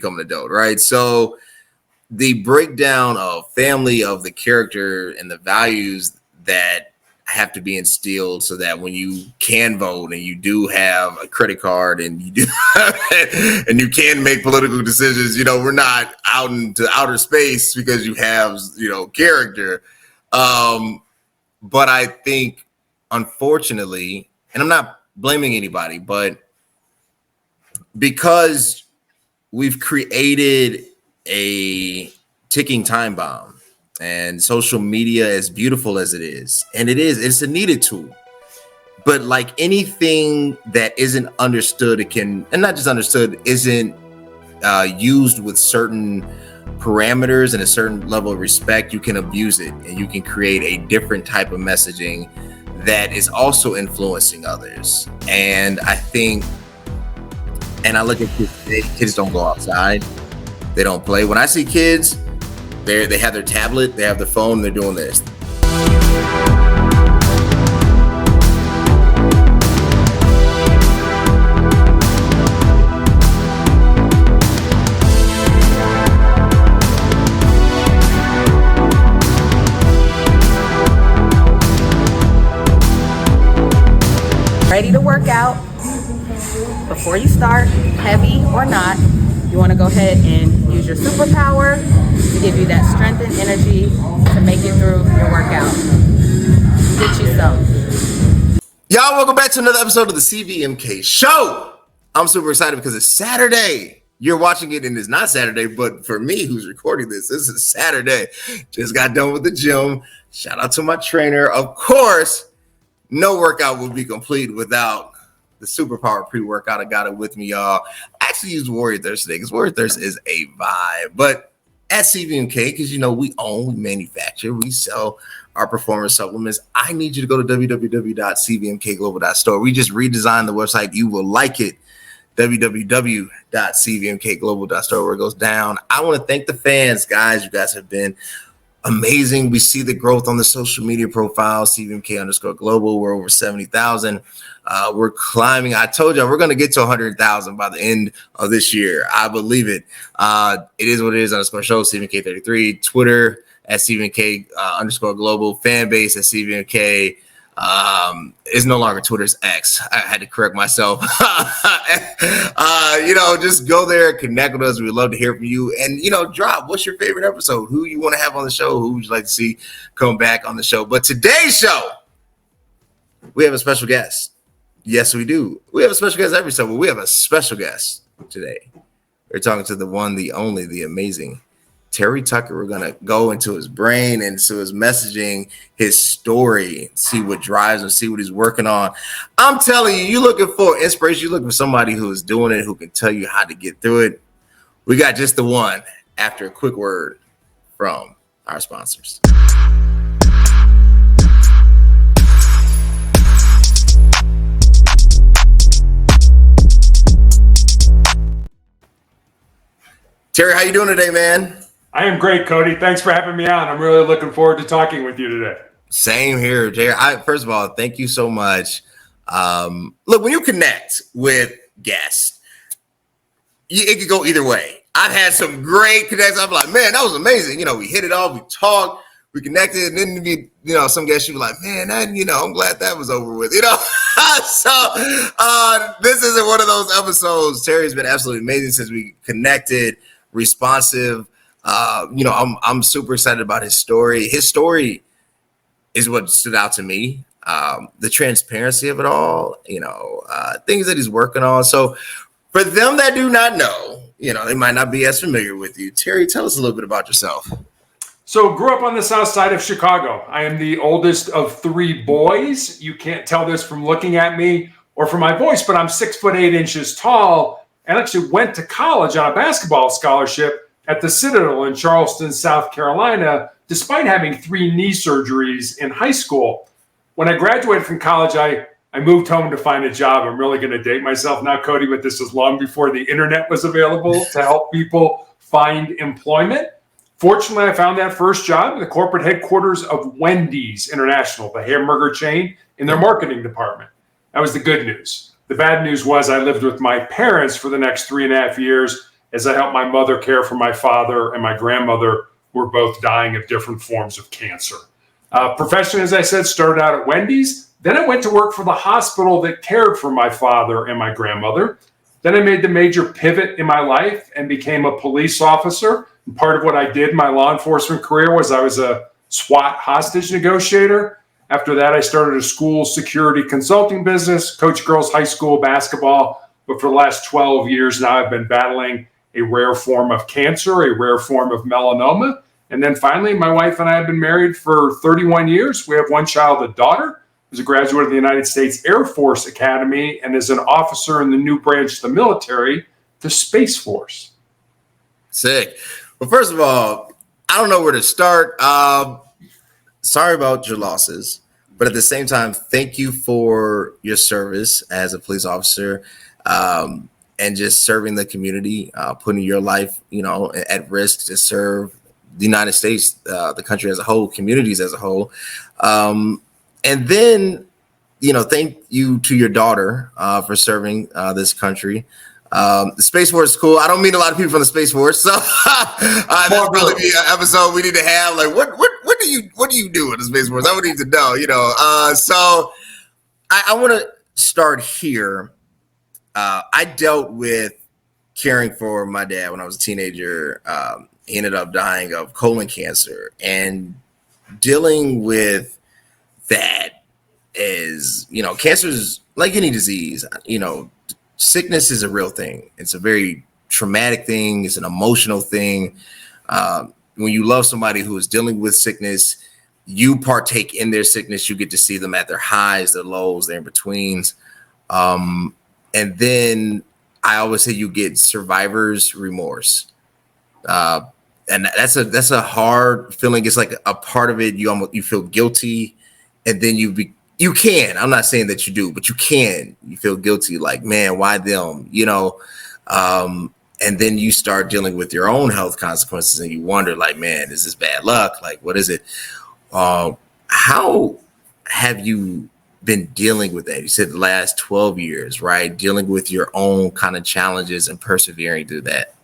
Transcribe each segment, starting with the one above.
become an adult, right? So the breakdown of family, of the character and the values that have to be instilled so that when you can vote and you do have a credit card and you do and you can make political decisions, we're not out into outer space because you have, character. But I think, unfortunately, and I'm not blaming anybody, but because we've created a ticking time bomb, and social media, as beautiful as it is, and it's a needed tool. But like anything that isn't understood, and not just understood, isn't used with certain parameters and a certain level of respect, you can abuse it and you can create a different type of messaging that is also influencing others. And I think, and I look at kids don't go outside, they don't play. When I see kids, they have their tablet, they have their phone, they're doing this. Ready to work out? Before you start, heavy or not, you want to go ahead and use your superpower to give you that strength and energy to make it through your workout. Get you some. Y'all, welcome back to another episode of the CVMK Show. I'm super excited because it's Saturday. You're watching it and it's not Saturday, but for me who's recording this is Saturday. Just got done with the gym. Shout out to my trainer. Of course, no workout would be complete without the superpower pre-workout. I got it with me, y'all. I actually used Warrior Thirst today because Warrior Thirst is a vibe. But at CVMK, because we manufacture, we sell our performance supplements. I need you to go to www.cvmkglobal.store. We just redesigned the website. You will like it. www.cvmkglobal.store, where it goes down. I want to thank the fans, guys. You guys have been amazing. We see the growth on the social media profile, CVMK_global. We're over 70,000. We're climbing. I told y'all we're going to get to 100,000 by the end of this year. I believe it. It is what it is. _show, CVMK33, Twitter at CVMK_global, fan base at CVMK. It's no longer Twitter's X. I had to correct myself. Just go there, connect with us. We'd love to hear from you. And, drop what's your favorite episode? Who you want to have on the show? Who would you like to see come back on the show? But today's show, we have a special guest. Yes, we do. We have a special guest every show, but we have a special guest today. We're talking to the one, the only, the amazing Terry Tucker. We're going to go into his brain and into his messaging, his story, see what drives him, see what he's working on. I'm telling you, you're looking for inspiration. You're looking for somebody who is doing it, who can tell you how to get through it. We got just the one after a quick word from our sponsors. Terry, how you doing today, man? I am great, Cody. Thanks for having me on. I'm really looking forward to talking with you today. Same here, Terry. First of all, thank you so much. Look, when you connect with guests, it could go either way. I've had some great connections. I'm like, man, that was amazing. We hit it off, we talked, we connected, and then some guests you were like, man, I'm glad that was over with. So this isn't one of those episodes. Terry's been absolutely amazing since we connected, responsive. I'm super excited about his story. His story is what stood out to me. The transparency of it all, things that he's working on. So for them that do not know, they might not be as familiar with you. Terry, tell us a little bit about yourself. So grew up on the south side of Chicago. I am the oldest of three boys. You can't tell this from looking at me or from my voice, but I'm 6'8" tall and actually went to college on a basketball scholarship at the Citadel in Charleston, South Carolina, despite having 3 knee surgeries in high school. When I graduated from college, I moved home to find a job. I'm really going to date myself now, Cody, but this is long before the internet was available to help people find employment. Fortunately, I found that first job in the corporate headquarters of Wendy's International, the hamburger chain, in their marketing department. That was the good news. The bad news was I lived with my parents for the next 3.5 years as I helped my mother care for my father and my grandmother, who were both dying of different forms of cancer. Profession, as I said, started out at Wendy's. Then I went to work for the hospital that cared for my father and my grandmother. Then I made the major pivot in my life and became a police officer. And part of what I did in my law enforcement career was I was a SWAT hostage negotiator. After that, I started a school security consulting business, coached girls high school basketball. But for the last 12 years now, I've been battling a rare form of cancer, a rare form of melanoma. And then finally, my wife and I have been married for 31 years. We have one child, a daughter, who's a graduate of the United States Air Force Academy and is an officer in the new branch of the military, the Space Force. Sick. Well, first of all, I don't know where to start. Sorry about your losses, but at the same time, thank you for your service as a police officer, and just serving the community, putting your life, at risk to serve the United States, the country as a whole, communities as a whole. And then, thank you to your daughter for serving this country. The Space Force is cool. I don't meet a lot of people from the Space Force, so that's probably be an episode we need to have. Like, what do you do in the Space Force? I would need to know, So I want to start here. I dealt with caring for my dad when I was a teenager. He ended up dying of colon cancer, and dealing with that is, cancer is like any disease. Sickness is a real thing. It's a very traumatic thing. It's an emotional thing. When you love somebody who is dealing with sickness, you partake in their sickness. You get to see them at their highs, their lows, their in-betweens. And then I always say you get survivor's remorse. And that's a hard feeling. It's like a part of it. You feel guilty, and then you can. I'm not saying that you do, but you can. You feel guilty, like, man, why them? And then you start dealing with your own health consequences, and you wonder, like, man, is this bad luck? Like, what is it? How have you been dealing with that? You said the last 12 years, right? Dealing with your own kind of challenges and persevering through that.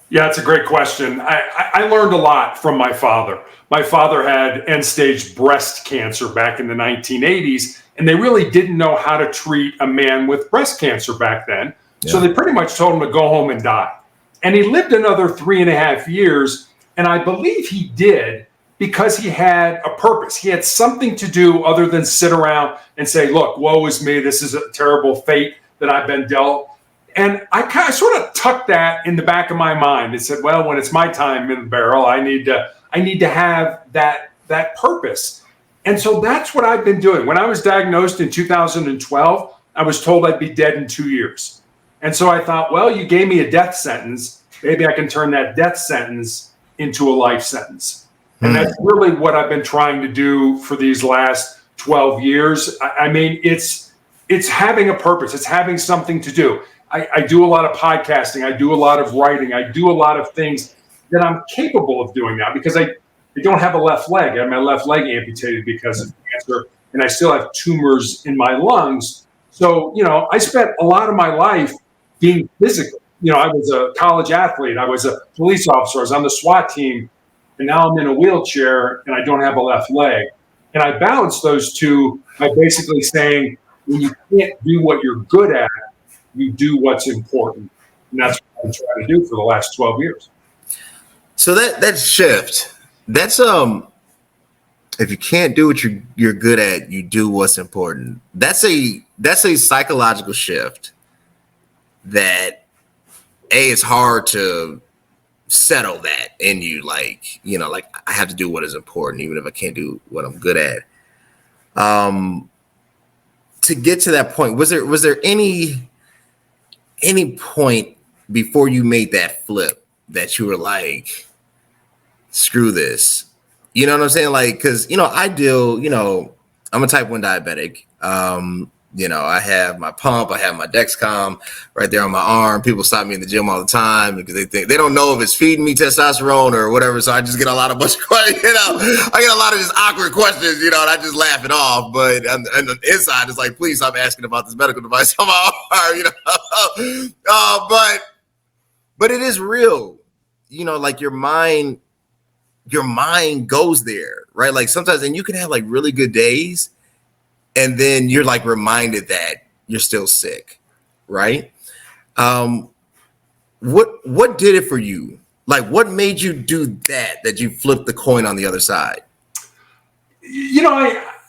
Yeah, it's a great question. I learned a lot from my father. My father had end-stage breast cancer back in the 1980s, and they really didn't know how to treat a man with breast cancer back then. Yeah. So they pretty much told him to go home and die. And he lived another 3.5 years, and I believe he did because he had a purpose. He had something to do other than sit around and say, look, woe is me. This is a terrible fate that I've been dealt. And I kind of sort of tucked that in the back of my mind and said, well, when it's my time in the barrel, I need to have that purpose. And so that's what I've been doing. When I was diagnosed in 2012, I was told I'd be dead in 2 years. And so I thought, well, you gave me a death sentence. Maybe I can turn that death sentence into a life sentence. And that's really what I've been trying to do for these last 12 years. I mean, it's having a purpose. It's having something to do. I do a lot of podcasting. I do a lot of writing. I do a lot of things that I'm capable of doing now because I don't have a left leg. I had my left leg amputated because of cancer, and I still have tumors in my lungs. So, I spent a lot of my life being physical. I was a college athlete. I was a police officer. I was on the SWAT team, and now I'm in a wheelchair and I don't have a left leg. And I balance those two by basically saying, when you can't do what you're good at, you do what's important. And that's what I'm trying to do for the last 12 years. So that shift, that's if you can't do what you're good at, you do what's important. That's a psychological shift that it's hard to settle that in you. Like, like I have to do what is important, even if I can't do what I'm good at. To get to that point, was there any point before you made that flip that you were like, screw this? You know what I'm saying? Like, because, I'm a type 1 diabetic. I have my pump, I have my Dexcom right there on my arm. People stop me in the gym all the time because they don't know if it's feeding me testosterone or whatever. So I just get a bunch of questions, I get a lot of just awkward questions, and I just laugh it off. But on the inside, it's like, please stop asking about this medical device on my arm, But it is real, like your mind goes there, right? Like sometimes, and you can have like really good days, and then you're like reminded that you're still sick, right? What did it for you? Like, what made you do that you flipped the coin on the other side?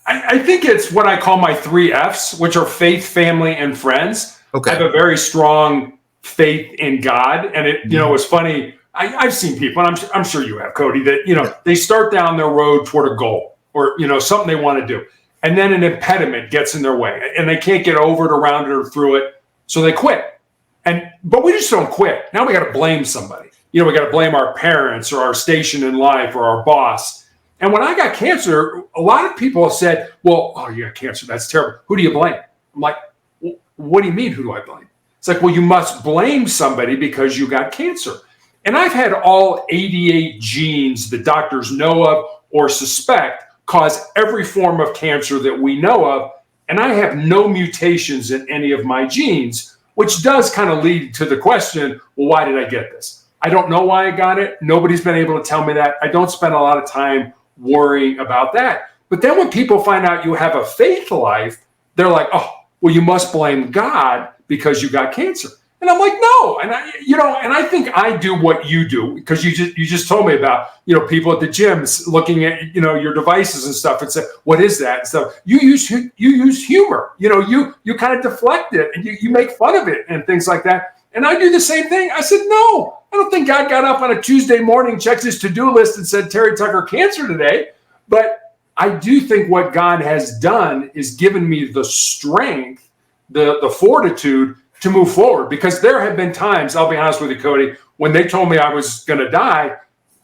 I think it's what I call my 3 Fs, which are faith, family, and friends. Okay. I have a very strong faith in God. And it, it's funny. I've seen people, and I'm sure you have, Cody, that, they start down their road toward a goal or, something they want to do. And then an impediment gets in their way and they can't get over it, around it, or through it. So they quit. But we just don't quit. Now we got to blame somebody. We got to blame our parents or our station in life or our boss. And when I got cancer, a lot of people said, well, oh, you got cancer. That's terrible. Who do you blame? I'm like, well, what do you mean, who do I blame? It's like, well, you must blame somebody because you got cancer. And I've had all 88 genes that doctors know of or suspect cause every form of cancer that we know of. And I have no mutations in any of my genes, which does kind of lead to the question, well, why did I get this? I don't know why I got it. Nobody's been able to tell me that. I don't spend a lot of time worrying about that. But then when people find out you have a faith life, they're like, oh, well, you must blame God because you got cancer. And I'm like, no. And I think I do what you do, because you just told me about, people at the gyms looking at, your devices and stuff and say, what is that? And stuff. You use humor, you kind of deflect it and you make fun of it and things like that. And I do the same thing. I said, no, I don't think God got up on a Tuesday morning, checked his to-do list and said, Terry Tucker, cancer today. But I do think what God has done is given me the strength, the fortitude to move forward, because there have been times, I'll be honest with you, Cody, when they told me I was going to die,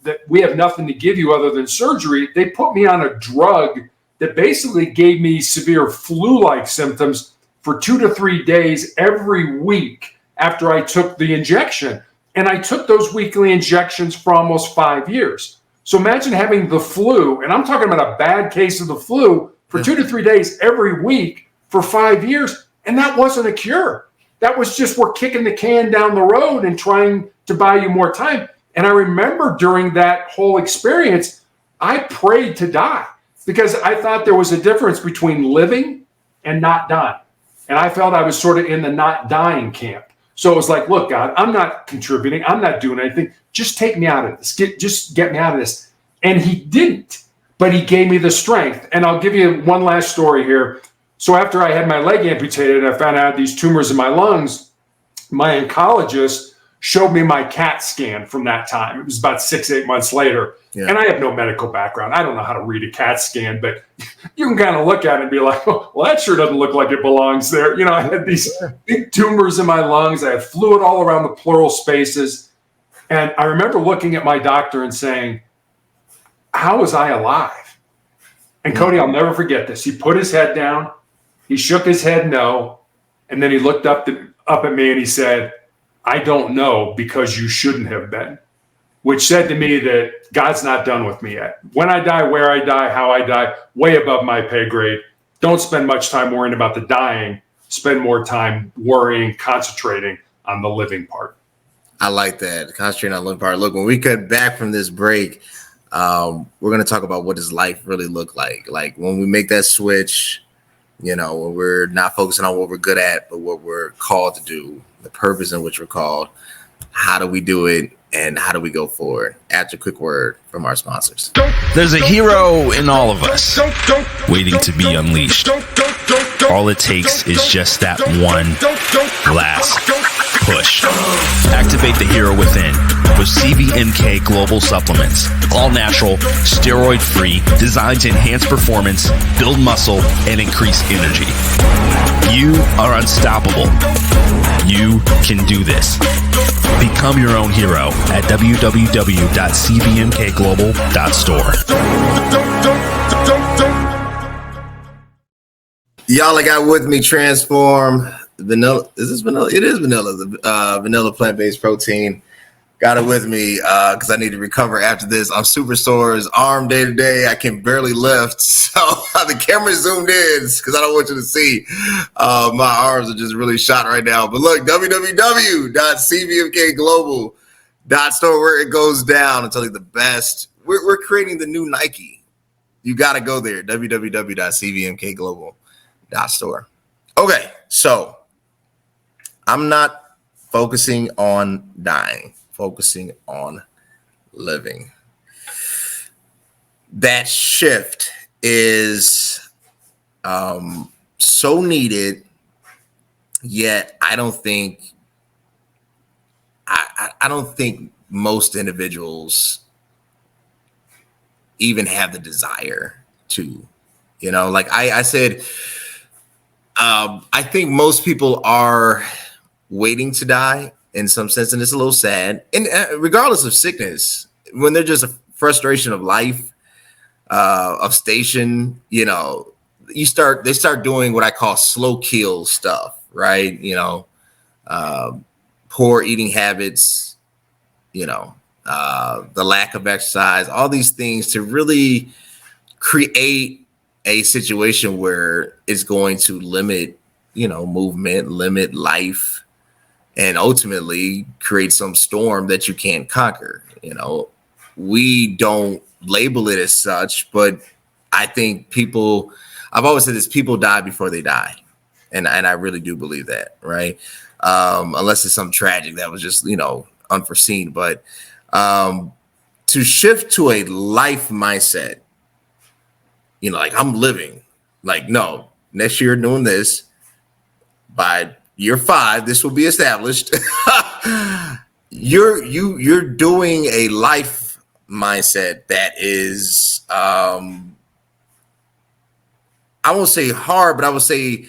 that we have nothing to give you other than surgery. They put me on a drug that basically gave me severe flu-like symptoms for 2 to 3 days every week after I took the injection. And I took those weekly injections for almost 5 years. So imagine having the flu, and I'm talking about a bad case of the flu, for 2 to 3 days every week for 5 years. And that wasn't a cure. That was just, we're kicking the can down the road and trying to buy you more time. And I remember during that whole experience, I prayed to die because I thought there was a difference between living and not dying. And I felt I was sort of in the not dying camp. So it was like, look, God, I'm not contributing. I'm not doing anything. Just take me out of this. Just get me out of this. And he didn't, but he gave me the strength. And I'll give you one last story here. So after I had my leg amputated, I found out these tumors in my lungs. My oncologist showed me my CAT scan from that time. It was about 6-8 months later. Yeah. And I have no medical background. I don't know how to read a CAT scan, but you can kind of look at it and be like, oh, well, that sure doesn't look like it belongs there. I had these big tumors in my lungs. I had fluid all around the pleural spaces. And I remember looking at my doctor and saying, how was I alive? And Cody, I'll never forget this. He put his head down. He shook his head no, and then he looked up at me and he said, I don't know because you shouldn't have been, which said to me that God's not done with me yet. When I die, where I die, how I die, way above my pay grade. Don't spend much time worrying about the dying. Spend more time worrying, concentrating on the living part. I like that. Concentrating on the living part. Look, when we cut back from this break, we're going to talk about what does life really look like. Like when we make that switch, when we're not focusing on what we're good at, but what we're called to do, the purpose in which we're called, how do we do it, and how do we go forward? After a quick word from our sponsors. There's a hero in all of us waiting to be unleashed. All it takes is just that one last push. Activate the hero within with CVMK Global Supplements. All natural, steroid-free, designed to enhance performance, build muscle, and increase energy. You are unstoppable. You can do this. Become your own hero at www.cvmkglobal.store. Y'all, I got with me Transform vanilla. Is this vanilla? It is vanilla. The vanilla plant-based protein. Got it with me because I need to recover after this. I'm super sore. It's arm day to day. I can barely lift. So the camera zoomed in because I don't want you to see. My arms are just really shot right now. But look, www.cvmkglobal.store. .store where it goes down. I'm telling you the best. We're creating the new Nike. You got to go there. www.cvmkglobal.store. Okay, so I'm not focusing on dying, focusing on living. That shift is so needed, yet I don't think most individuals even have the desire to, like I said, I think most people are waiting to die in some sense, and it's a little sad. And regardless of sickness, when they're just a frustration of life, of station, they start doing what I call slow kill stuff, right? Poor eating habits, the lack of exercise, all these things to really create a situation where it's going to limit, movement, limit life, and ultimately create some storm that you can't conquer. We don't label it as such, but I think I've always said this, people die before they die. And I really do believe that, right? Unless it's something tragic that was just, unforeseen. But to shift to a life mindset, like I'm living, like, no, next year doing this, by year 5, this will be established. You're doing a life mindset that is, I won't say hard, but I would say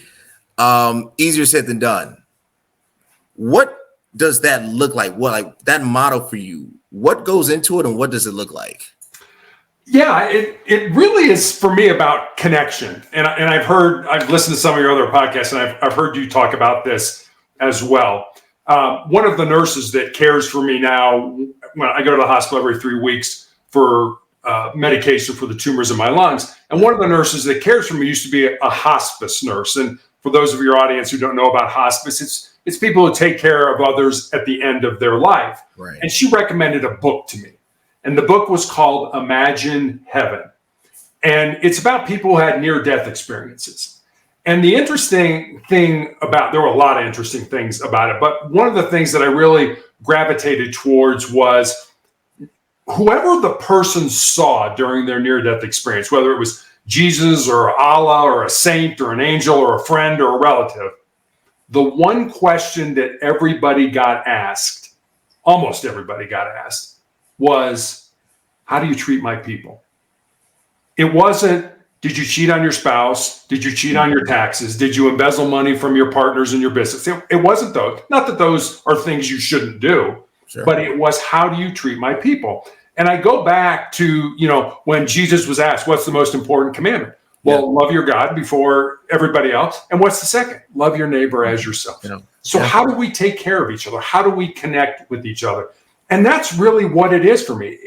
easier said than done. What does that look like? What, like that model for you? What goes into it, and what does it look like? Yeah, it really is for me about connection. And I've listened to some of your other podcasts, and I've heard you talk about this as well. One of the nurses that cares for me now, when I go to the hospital every 3 weeks for medication for the tumors in my lungs, and one of the nurses that cares for me used to be a hospice nurse. And for those of your audience who don't know about hospice, it's people who take care of others at the end of their life. Right. And she recommended a book to me. And the book was called Imagine Heaven. And it's about people who had near-death experiences. And the interesting thing there were a lot of interesting things about it, but one of the things that I really gravitated towards was whoever the person saw during their near-death experience, whether it was Jesus or Allah or a saint or an angel or a friend or a relative, the one question that everybody got asked, almost everybody got asked, was, how do you treat my people? It wasn't, did you cheat on your spouse? Did you cheat on your taxes? Did you embezzle money from your partners in your business? It wasn't those. Not that those are things you shouldn't do, sure, but it was, how do you treat my people? And I go back to, when Jesus was asked, what's the most important commandment? Well, love your God before everybody else. And what's the second? Love your neighbor as yourself. So how do we take care of each other? How do we connect with each other? And that's really what it is for me.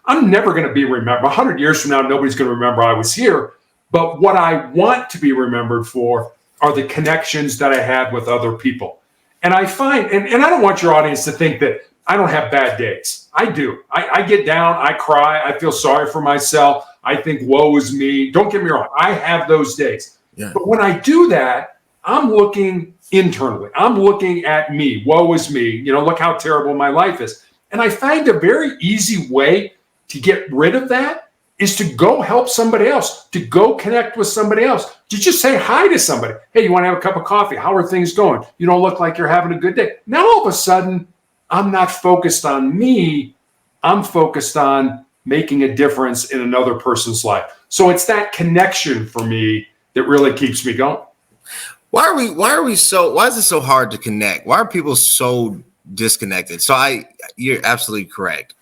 I'm never going to be remembered. 100 years from now, nobody's going to remember I was here. But what I want to be remembered for are the connections that I had with other people. And I find, and I don't want your audience to think that I don't have bad days. I do. I get down, I cry, I feel sorry for myself. I think, woe is me. Don't get me wrong. I have those days. Yeah. But when I do that, I'm looking internally. I'm looking at me. Woe is me. Look how terrible my life is. And I find a very easy way to get rid of that is to go help somebody else, to go connect with somebody else, to just say hi to somebody. Hey, you want to have a cup of coffee? How are things going? You don't look like you're having a good day. Now, all of a sudden, I'm not focused on me. I'm focused on making a difference in another person's life. So it's that connection for me that really keeps me going. Why is it so hard to connect? Why are people so disconnected? So you're absolutely correct.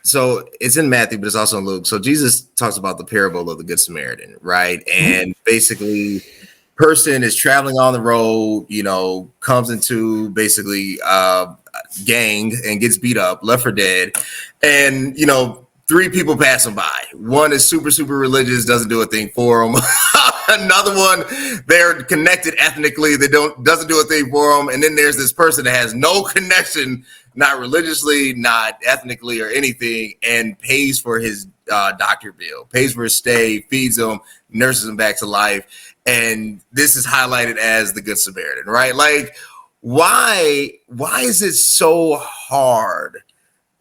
So it's in Matthew, but it's also in Luke. So Jesus talks about the parable of the Good Samaritan, right? And basically, person is traveling on the road, comes into basically gang and gets beat up, left for dead. And, 3 people pass him by. One is super, super religious, doesn't do a thing for him. Another one, they're connected ethnically. They doesn't do a thing for them. And then there's this person that has no connection, not religiously, not ethnically or anything, and pays for his doctor bill, pays for his stay, feeds him, nurses him back to life. And this is highlighted as the Good Samaritan, right? Like, why is it so hard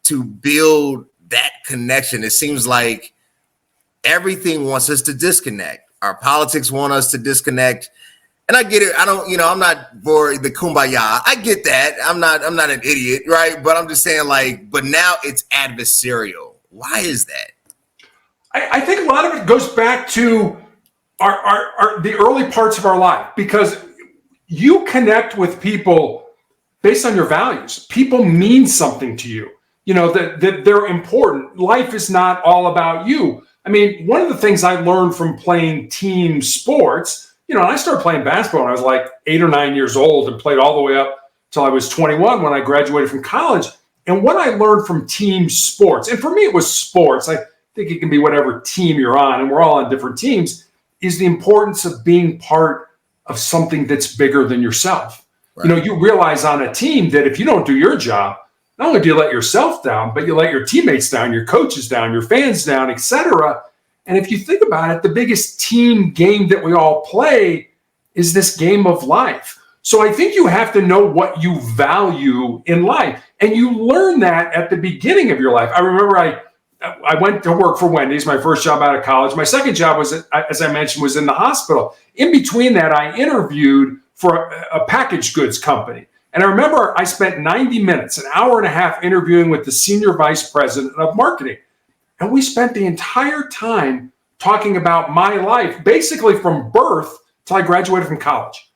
to build that connection? It seems like everything wants us to disconnect. Our politics want us to disconnect. And I get it. I'm not for the kumbaya. I get that. I'm not an idiot, right? But I'm just saying, like, but now it's adversarial. Why is that? I think a lot of it goes back to our the early parts of our life, because you connect with people based on your values. People mean something to you. You know, that they're important. Life is not all about you. I mean, one of the things I learned from playing team sports, you know, and I started playing basketball when I was like 8 or 9 years old and played all the way up till I was 21 when I graduated from college. And what I learned from team sports, and for me it was sports, I think it can be whatever team you're on, and we're all on different teams, is the importance of being part of something that's bigger than yourself. Right. You know, you realize on a team that if you don't do your job, not only do you let yourself down, but you let your teammates down, your coaches down, your fans down, etc. And if you think about it, the biggest team game that we all play is this game of life. So I think you have to know what you value in life. And you learn that at the beginning of your life. I remember I went to work for Wendy's, my first job out of college. My second job was, as I mentioned, was in the hospital. In between that, I interviewed for a packaged goods company. And I remember I spent 90 minutes, an hour and a half, interviewing with the senior vice president of marketing. And we spent the entire time talking about my life, basically from birth till I graduated from college.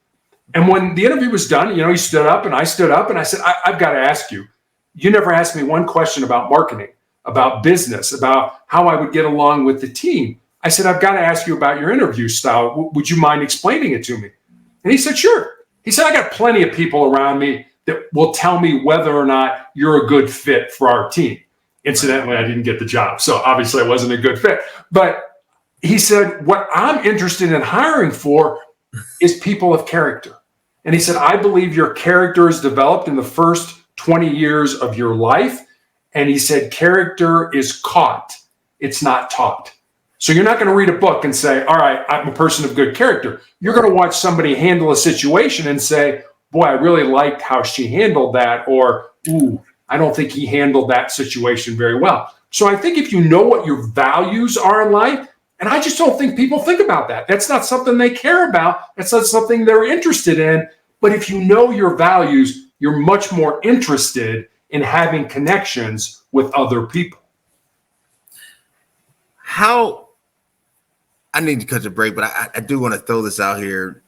And when the interview was done, you know, he stood up and I stood up and I said, I've got to ask you, you never asked me one question about marketing, about business, about how I would get along with the team. I said, I've got to ask you about your interview style. Would you mind explaining it to me? And he said, sure. He said, I got plenty of people around me that will tell me whether or not you're a good fit for our team. Incidentally, I didn't get the job, so obviously I wasn't a good fit. But he said, what I'm interested in hiring for is people of character. And he said, I believe your character is developed in the first 20 years of your life. And he said, character is caught. It's not taught. So you're not going to read a book and say, all right, I'm a person of good character. You're going to watch somebody handle a situation and say, boy, I really liked how she handled that. Or, ooh, I don't think he handled that situation very well. So I think if you know what your values are in life, and I just don't think people think about that. That's not something they care about. That's not something they're interested in. But if you know your values, you're much more interested in having connections with other people. I need to cut the break, but I do want to throw this out here.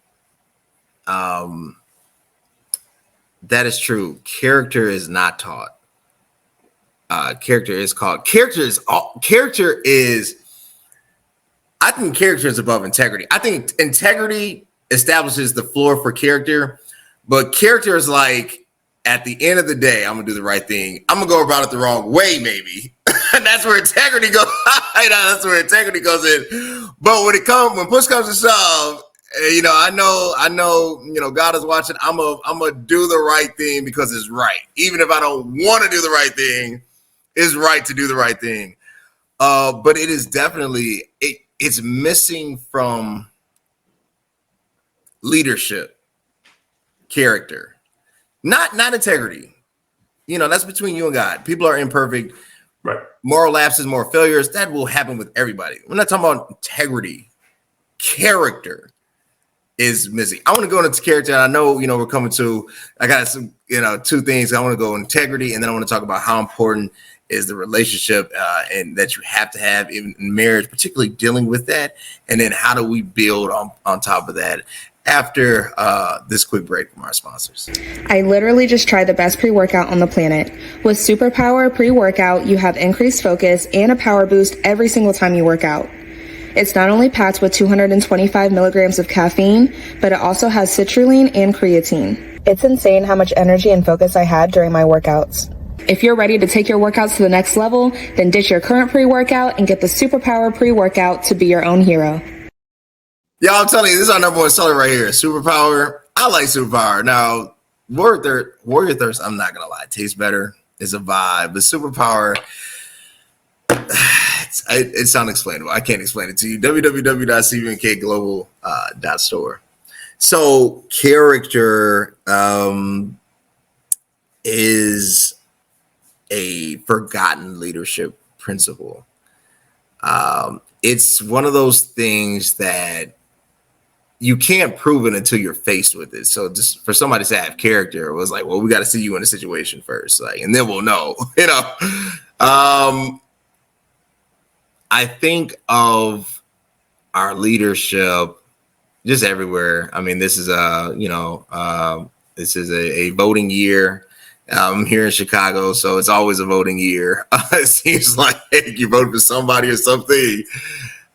That is true. Character is not taught. Character is called. I think character is above integrity. I think integrity establishes the floor for character, but character is like, at the end of the day, I'm gonna do the right thing. I'm gonna go about it the wrong way, maybe. And that's where integrity goes. That's where integrity goes in. But when push comes to shove, you know, I know, you know, God is watching. I'm gonna do the right thing because it's right. Even if I don't want to do the right thing, it's right to do the right thing. But it is definitely it's missing from leadership, character, not integrity. You know, that's between you and God. People are imperfect. Right. Moral lapses, moral failures, that will happen with everybody. We're not talking about integrity. Character is missing. I want to go into character. And I know, you know, I got some, you know, two things. I want to go integrity, and then I want to talk about how important is the relationship and that you have to have in marriage, particularly dealing with that. And then how do we build on top of that after this quick break from our sponsors. I literally just tried the best pre-workout on the planet. With Superpower pre-workout, you have increased focus and a power boost every single time you work out. It's not only packed with 225 milligrams of caffeine, but it also has citrulline and creatine. It's insane how much energy and focus I had during my workouts. If you're ready to take your workouts to the next level, then ditch your current pre-workout and get the Superpower pre-workout to be your own hero. Y'all, I'm telling you, this is our number one seller right here. Superpower. I like superpower. Now, Warrior Thirst, I'm not gonna lie, it tastes better. It's a vibe. But superpower, it's unexplainable. I can't explain it to you. www.cvmkglobal.store. So character is a forgotten leadership principle. It's one of those things that you can't prove it until you're faced with it. So just for somebody to have character, it was like, well, we got to see you in a situation first, like, and then we'll know, you know. I think of our leadership just everywhere. I mean, this is a voting year. I'm here in Chicago, so it's always a voting year. It seems like you vote for somebody or something.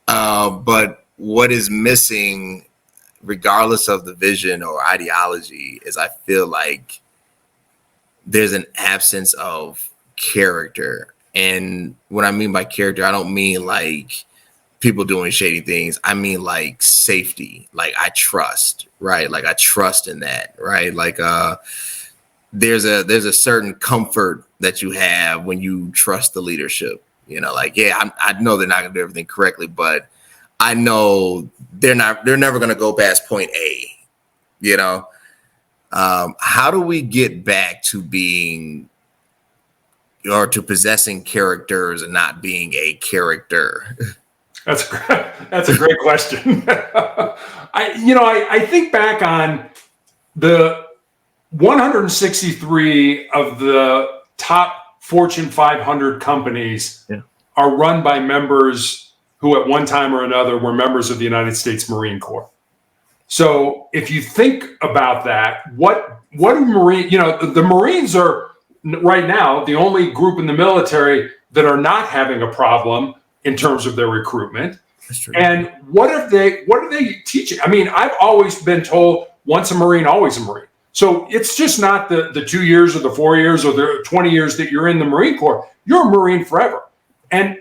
But what is missing, regardless of the vision or ideology, is I feel like there's an absence of character. And what I mean by character, I don't mean like people doing shady things. I mean like safety. Like I trust, right? Like I trust in that, right? Like there's a certain comfort that you have when you trust the leadership. You know, like, yeah, I know they're not gonna do everything correctly, but I know they're never gonna go past point A. You know, how do we get back to being or to possessing characters and not being a character? That's a great question. I think back on the 163 of the top Fortune 500 companies are run by members who at one time or another were members of the United States Marine Corps. So if you think about that, what do the Marines are right now the only group in the military that are not having a problem in terms of their recruitment. That's true. And what are they teaching? I mean, I've always been told once a Marine, always a Marine. So it's just not the 2 years or the 4 years or the 20 years that you're in the Marine Corps. You're a Marine forever. And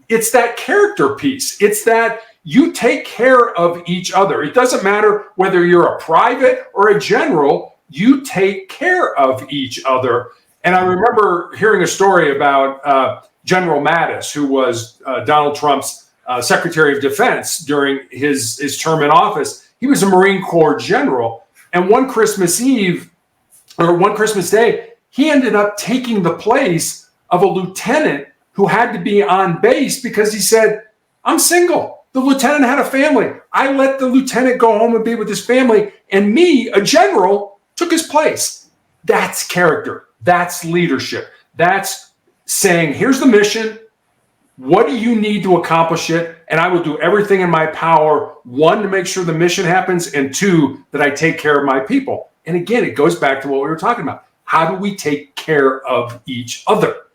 it's that character piece. It's that you take care of each other. It doesn't matter whether you're a private or a general, you take care of each other. And I remember hearing a story about General Mattis, who was Donald Trump's Secretary of Defense during his term in office. He was a Marine Corps general. And one Christmas Day, he ended up taking the place of a lieutenant who had to be on base because he said, I'm single. The lieutenant had a family. I let the lieutenant go home and be with his family. And me, a general, took his place. That's character. That's leadership. That's saying, here's the mission. What do you need to accomplish it? And I will do everything in my power, one, to make sure the mission happens, and two, that I take care of my people. And again, it goes back to what we were talking about. How do we take care of each other?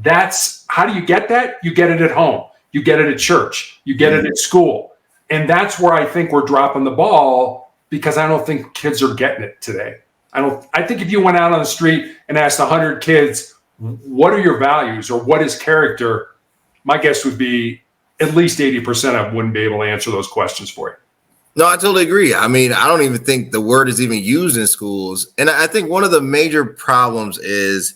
How do you get that? You get it at home. You get it at church. You get it at school. And that's where I think we're dropping the ball, because I don't think kids are getting it today. I think if you went out on the street and asked 100 kids, what are your values or what is character? My guess would be at least 80% of them wouldn't be able to answer those questions for you. No, I totally agree. I mean, I don't even think the word is even used in schools. And I think one of the major problems is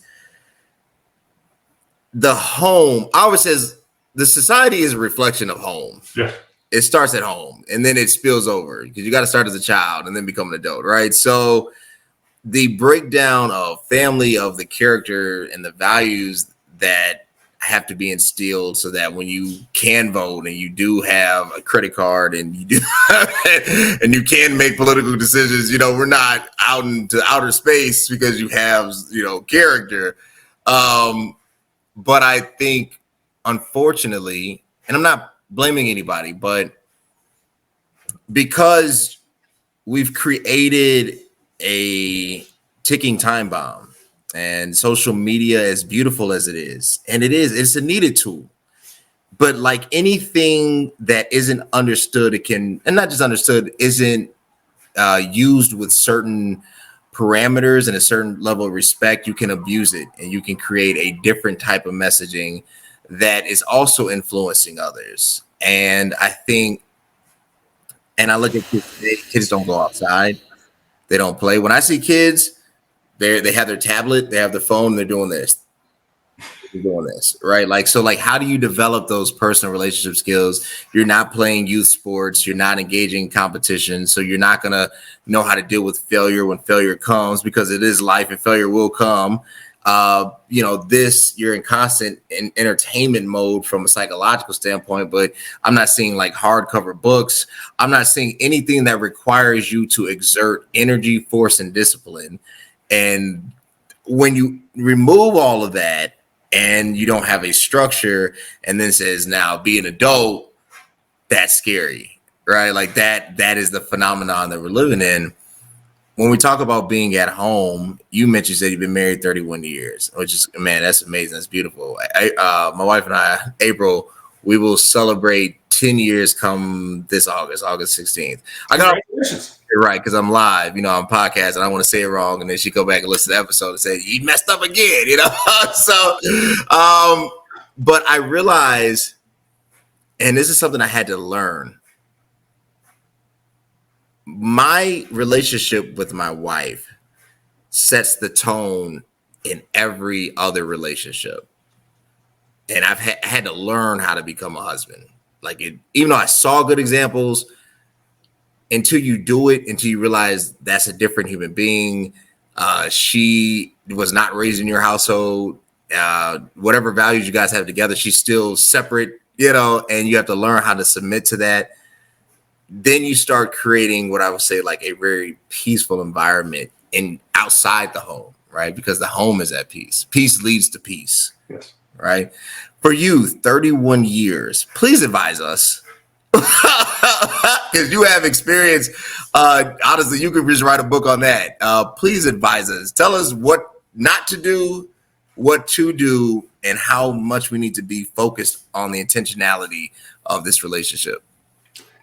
the home. I always says the society is a reflection of home. Yeah. It starts at home and then it spills over because you got to start as a child and then become an adult, right? So the breakdown of family, of the character and the values that have to be instilled so that when you can vote and you do have a credit card and you do and you can make political decisions, we're not out into outer space because you have, character. But I think, unfortunately, and I'm not blaming anybody, but because we've created a ticking time bomb, and social media, as beautiful as it is, and it's a needed tool. But like anything that isn't understood, and not just understood, isn't used with certain parameters and a certain level of respect, you can abuse it and you can create a different type of messaging that is also influencing others. And I think And I look at kids don't go outside. They don't play. When I see kids, they have their tablet, they have their phone, they're doing this. Right? Like, so like, how do you develop those personal relationship skills? You're not playing youth sports. You're not engaging in competition. So you're not going to know how to deal with failure when failure comes, because it is life and failure will come. You're in constant entertainment mode from a psychological standpoint, but I'm not seeing like hardcover books. I'm not seeing anything that requires you to exert energy, force, and discipline. And when you remove all of that, and you don't have a structure, and then says, now be an adult, that's scary, right? Like that is the phenomenon that we're living in. When we talk about being at home, you mentioned you've been married 31 years, which is, man, that's amazing. That's beautiful. My wife and I, April, we will celebrate 10 years come this August 16th. Right, because I'm live, on podcast, and I want to say it wrong, and then she go back and listen to the episode and say, you messed up again, So, but I realize, and this is something I had to learn, my relationship with my wife sets the tone in every other relationship. And I've had to learn how to become a husband. Like, even though I saw good examples, until you do it, until you realize that's a different human being. She was not raised in your household. Whatever values you guys have together, she's still separate, and you have to learn how to submit to that. Then you start creating what I would say like a very peaceful environment outside the home, right? Because the home is at peace. Peace leads to peace. Yes. Right? For you, 31 years, please advise us. Because you have experience. Honestly, you could just write a book on that. Please advise us. Tell us what not to do, what to do, and how much we need to be focused on the intentionality of this relationship.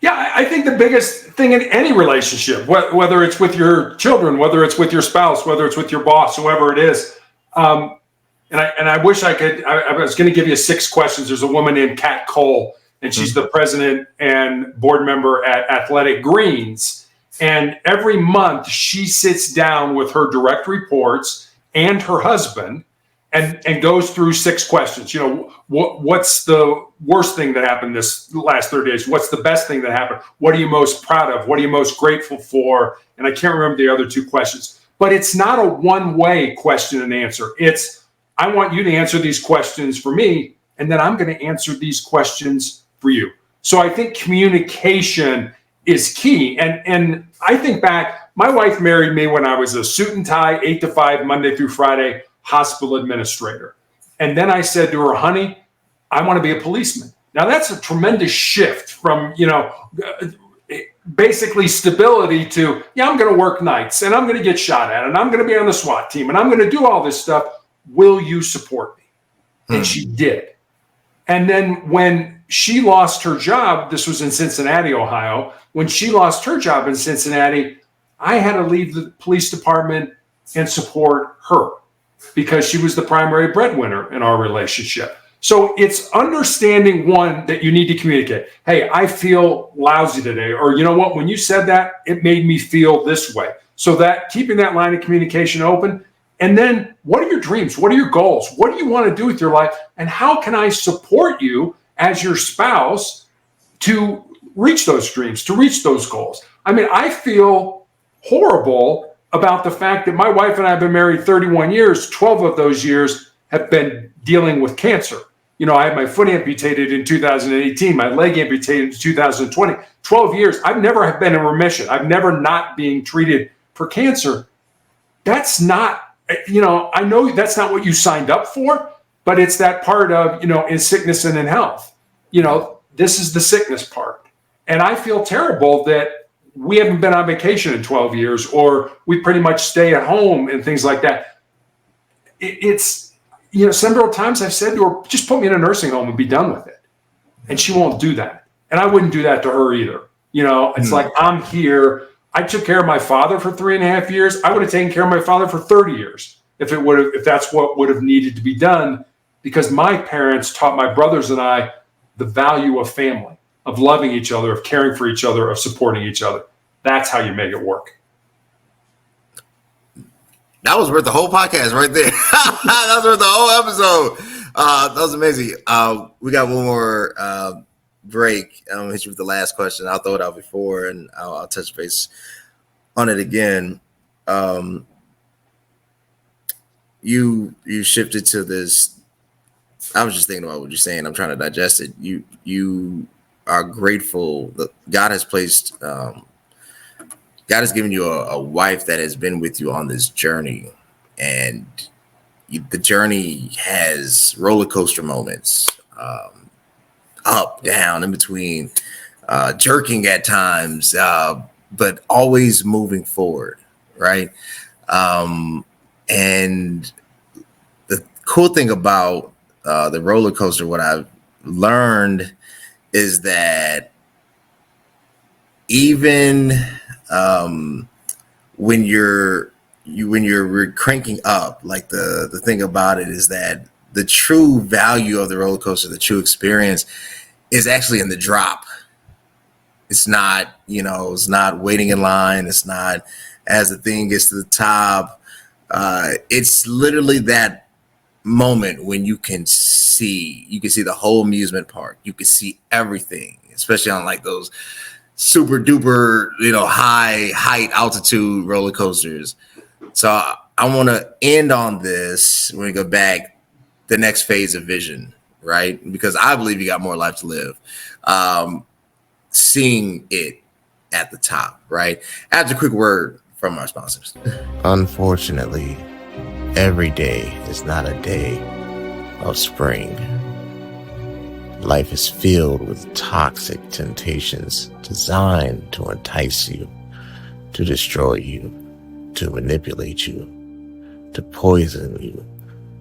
Yeah, I think the biggest thing in any relationship, whether it's with your children, whether it's with your spouse, whether it's with your boss, whoever it is, and I wish I could. I was going to give you 6 questions. There's a woman named Kat Cole, and she's the president and board member at Athletic Greens. And every month she sits down with her direct reports and her husband and goes through 6 questions. What's the worst thing that happened this last 30 days? What's the best thing that happened? What are you most proud of? What are you most grateful for? And I can't remember the other 2 questions. But it's not a one-way question and answer. It's, I want you to answer these questions for me, and then I'm going to answer these questions for you. So I think communication is key. And I think back, my wife married me when I was a suit and tie, 8 to 5, Monday through Friday, hospital administrator. And then I said to her, honey, I want to be a policeman. Now that's a tremendous shift from, basically stability to, I'm going to work nights and I'm going to get shot at and I'm going to be on the SWAT team and I'm going to do all this stuff. Will you support me? And she did. And then when she lost her job, this was in Cincinnati, Ohio. When she lost her job in Cincinnati, I had to leave the police department and support her because she was the primary breadwinner in our relationship. So it's understanding, one, that you need to communicate. Hey, I feel lousy today. Or you know what, when you said that, it made me feel this way. So that keeping that line of communication open. And then what are your dreams? What are your goals? What do you want to do with your life? And how can I support you as your spouse to reach those dreams, to reach those goals? I mean, I feel horrible about the fact that my wife and I have been married 31 years. 12 of those years have been dealing with cancer. I had my foot amputated in 2018, my leg amputated in 2020. 12 years. I've never been in remission. I've never not being treated for cancer. That's not, I know that's not what you signed up for, but it's that part of, in sickness and in health. This is the sickness part. And I feel terrible that we haven't been on vacation in 12 years, or we pretty much stay at home and things like that. It's, several times I've said to her, just put me in a nursing home and be done with it. And she won't do that. And I wouldn't do that to her either. It's like, I'm here. I took care of my father for 3.5 years. I would have taken care of my father for 30 years if that's what would have needed to be done, because my parents taught my brothers and I the value of family. of loving each other, of caring for each other, of supporting each other. That's how you make it work. That was worth the whole podcast right there. That was worth the whole episode. That was amazing. We got one more break. I'm gonna hit you with the last question. I'll throw it out before, and I'll touch base on it again. You shifted to this. I was just thinking about what you're saying. I'm trying to digest it. You are grateful that God has placed. God has given you a wife that has been with you on this journey, and the journey has roller coaster moments, up, down, in between, jerking at times, but always moving forward, right? And the cool thing about the roller coaster, what I've learned is that even when you're cranking up, like the thing about it is that the true value of the roller coaster, the true experience, is actually in the drop. It's not, it's not waiting in line. It's not as the thing gets to the top. It's literally that moment when you can see the whole amusement park. You can see everything, especially on like those super duper, high height altitude roller coasters. So I want to end on this when we go back, the next phase of vision, right? Because I believe you got more life to live. Seeing it at the top, right? After a quick word from our sponsors. Unfortunately, every day is not a day of spring. Life is filled with toxic temptations designed to entice you, to destroy you, to manipulate you, to poison you,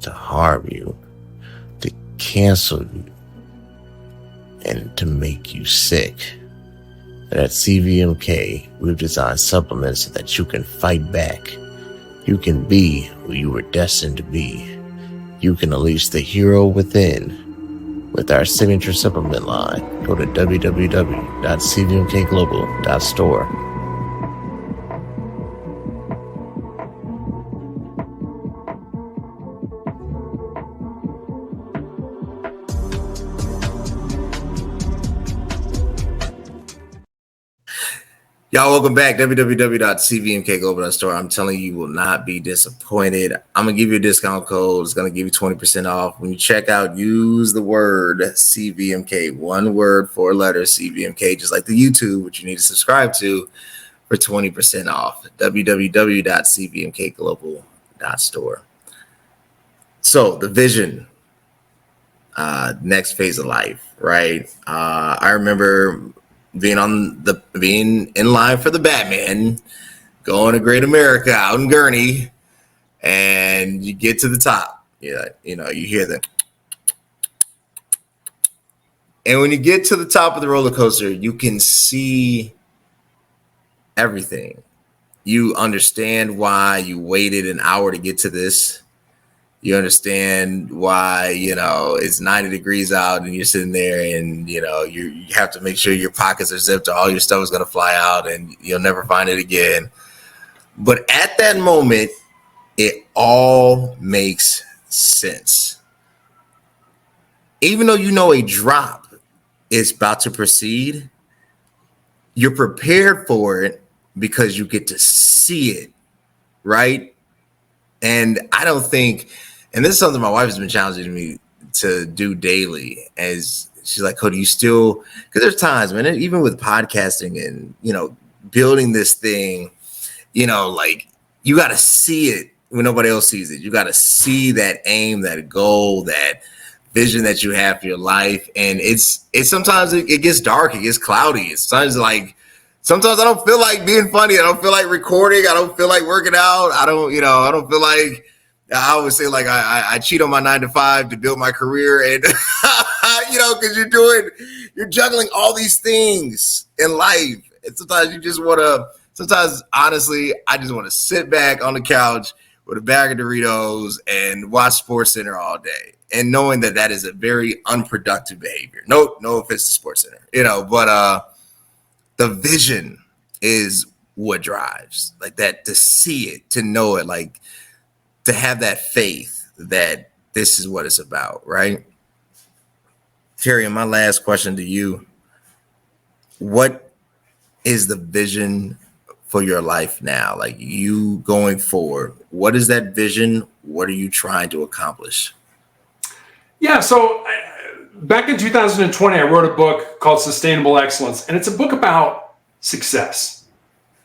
to harm you, to cancel you, and to make you sick. And at CVMK, we've designed supplements so that you can fight back. You can be who you were destined to be. You can unleash the hero within with our signature supplement line. Go to www.cvmkglobal.store. Y'all, welcome back. www.cvmkglobal.store. I'm telling you, you will not be disappointed. I'm going to give you a discount code. It's going to give you 20% off. When you check out, use the word CVMK. One word, 4 letters, CVMK, just like the YouTube, which you need to subscribe to, for 20% off. www.cvmkglobal.store. So the vision, next phase of life, right? I remember being in line for the Batman, going to Great America out in Gurney, and you get to the top. You hear the, and when you get to the top of the roller coaster, you can see everything. You understand why you waited an hour to get to this. You understand why, it's 90 degrees out and you're sitting there and, you have to make sure your pockets are zipped or all your stuff is going to fly out and you'll never find it again. But at that moment, it all makes sense. Even though a drop is about to proceed, you're prepared for it because you get to see it, right? And I don't think, and this is something my wife has been challenging me to do daily, as she's like, Cody, you still, because there's times, man, even with podcasting and, building this thing, like you got to see it when nobody else sees it. You got to see that aim, that goal, that vision that you have for your life. And it's sometimes it gets dark, it gets cloudy. It's sometimes I don't feel like being funny. I don't feel like recording. I don't feel like working out. I don't feel like, I always say like I cheat on my 9 to 5 to build my career. And, because you're juggling all these things in life. And sometimes honestly, I just want to sit back on the couch with a bag of Doritos and watch Sports Center all day, and knowing that that is a very unproductive behavior. No offense to Sports Center, but the vision is what drives, like that, to see it, to know it, like to have that faith that this is what it's about, right? Terry, and my last question to you, what is the vision for your life now? Like, you going forward, what is that vision? What are you trying to accomplish? Yeah, so back in 2020, I wrote a book called Sustainable Excellence, and it's a book about success.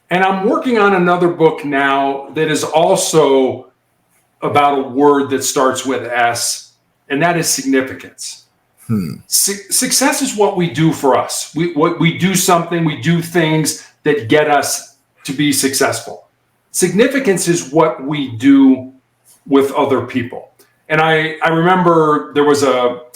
And I'm working on another book now that is also about a word that starts with S, and that is significance. Success is what we do for us. We do something, we do things that get us to be successful. Significance is what we do with other people. And I remember there was a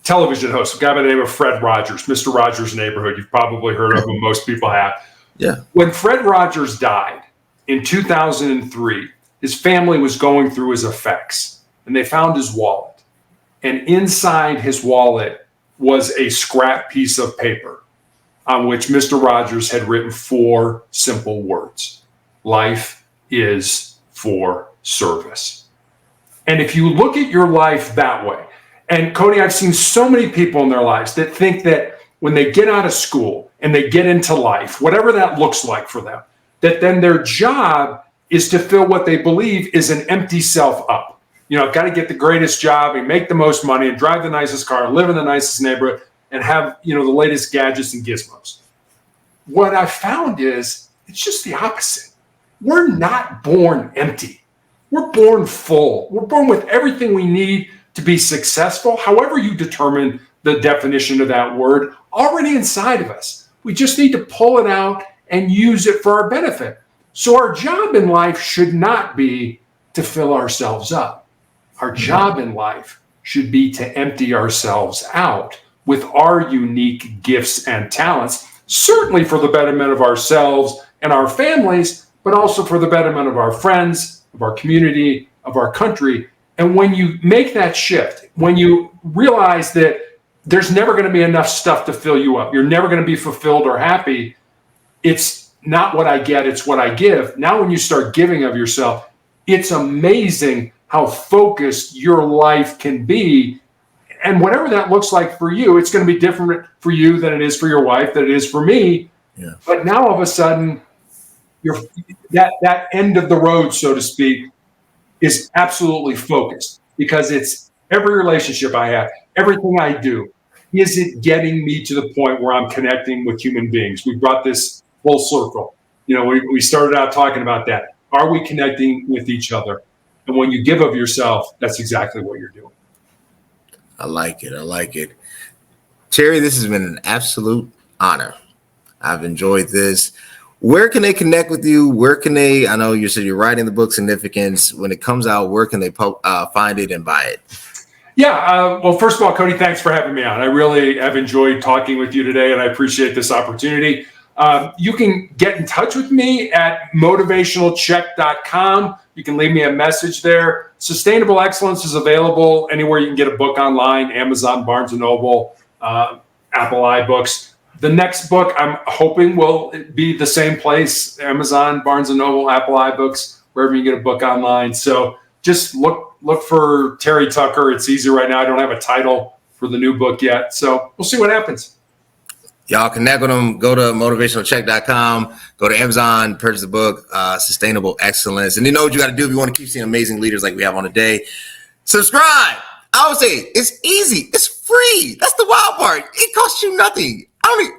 television host, a guy by the name of Fred Rogers, Mr. Rogers' Neighborhood. You've probably heard of him. Most people have. Yeah. When Fred Rogers died in 2003, his family was going through his effects, and they found his wallet. And inside his wallet was a scrap piece of paper on which Mr. Rogers had written 4 simple words: life is for service. And if you look at your life that way, and Cody, I've seen so many people in their lives that think that when they get out of school and they get into life, whatever that looks like for them, that then their job is to fill what they believe is an empty self up. I've got to get the greatest job and make the most money and drive the nicest car and live in the nicest neighborhood and have, the latest gadgets and gizmos. What I found is it's just the opposite. We're not born empty. We're born full. We're born with everything we need to be successful, however you determine the definition of that word, already inside of us. We just need to pull it out and use it for our benefit. So our job in life should not be to fill ourselves up. Our job in life should be to empty ourselves out with our unique gifts and talents, certainly for the betterment of ourselves and our families, but also for the betterment of our friends, of our community, of our country. And when you make that shift, when you realize that there's never going to be enough stuff to fill you up, you're never going to be fulfilled or happy, it's not what I get, it's what I give. Now, when you start giving of yourself, it's amazing how focused your life can be. And whatever that looks like for you, it's going to be different for you than it is for your wife, than it is for me. Yeah. But now all of a sudden, that end of the road, so to speak, is absolutely focused, because it's every relationship I have, everything I do. Is it getting me to the point where I'm connecting with human beings? We brought this full circle. We started out talking about that. Are we connecting with each other? And when you give of yourself, that's exactly what you're doing. I like it. Terry, this has been an absolute honor. I've enjoyed this. Where can they connect with you? I know you said you're writing the book Significance. When it comes out, where can they find it and buy it? Yeah. Well, first of all, Cody, thanks for having me on. I really have enjoyed talking with you today, and I appreciate this opportunity. You can get in touch with me at motivationalcheck.com. You can leave me a message there. Sustainable Excellence is available anywhere you can get a book online: Amazon, Barnes & Noble, Apple iBooks. The next book I'm hoping will be the same place: Amazon, Barnes & Noble, Apple iBooks, wherever you get a book online. So just look for Terry Tucker. It's easy right now. I don't have a title for the new book yet. So we'll see what happens. Y'all connect with them. Go to motivationalcheck.com. Go to Amazon. Purchase the book, Sustainable Excellence. And you know what you got to do if you want to keep seeing amazing leaders like we have on today. Subscribe. I would say it's easy. It's free. That's the wild part. It costs you nothing.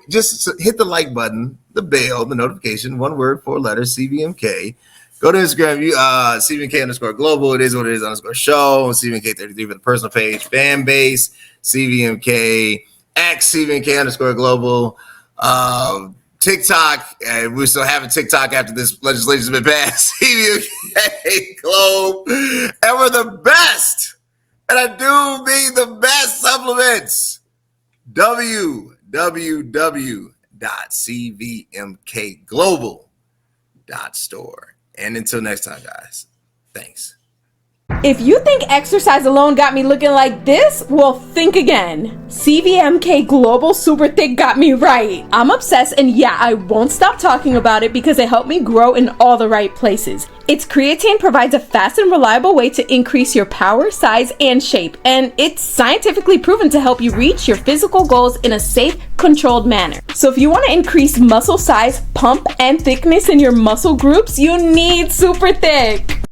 Just hit the like button, the bell, the notification. 1 word, 4 letters, CVMK. Go to Instagram, CVMK_global. It is what it is _show. CVMK33 for the personal page. Fan base, CVMK. CVMK_global. TikTok, we're still having TikTok after this legislation has been passed. CVMK Globe. And we're the best. And I do mean the best supplements. www.cvmkglobal.store. And until next time, guys, Thanks. If you think exercise alone got me looking like this, well, think again. CVMK Global Super Thick got me right. I'm obsessed, and yeah, I won't stop talking about it because it helped me grow in all the right places. Its creatine provides a fast and reliable way to increase your power, size, and shape, and it's scientifically proven to help you reach your physical goals in a safe, controlled manner. So if you want to increase muscle size, pump, and thickness in your muscle groups, you need Super Thick.